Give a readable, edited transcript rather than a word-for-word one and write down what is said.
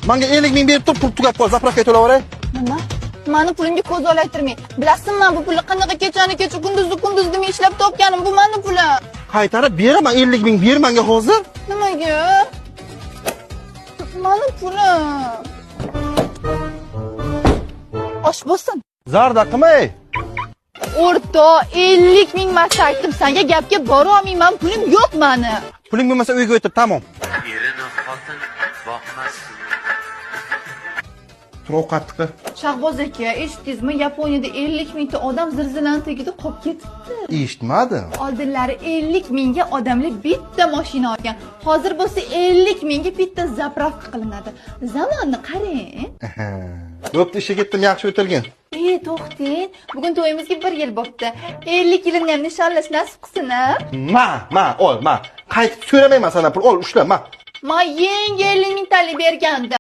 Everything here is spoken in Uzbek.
Menga 50 ming berib tur, pul tugab qol, zapravkaga to'laveray. Nima? Mani pulimga ko'z olaytirmang. Bilasizmi, bu pulni qanaqa kecha kunduz demay ishlab topganim, bu mani pulim. Qaytarib beraman, 50 ming ber menga hozir. Nimaga? Mani pulim. Osh bo'lsin. Zarda qilmay. O'rto, 50 ming marta aytdim senga, gapga bora olmayman, pulim yo'q mani. Puling bo'lmasa uyga o'tib, tamom. Erini xotin boqmas. Tur ovqatni. Shahboz aka, eshitdingizmi? Yaponiyada 50 mingta odam zilzilani tagida qolib ketibdi. Eshitmadim. Oldinlari 50 mingga odamlar bitta mashina olgan. Hozir bo'lsa 50 mingga bitta zapravka qilinadi. Zamonni qarang. Bo'pti, ishga ketdim, yaxshi o'tirgin. To'xting. Bugun to'yimizga 1 yil bo'pti. 50 yilni ham nishonlash nasib qilsin, a? Ol, Qaytib so'ramayman sendan pul, ol, ushla, Men yangi 50 ming tali bergandim.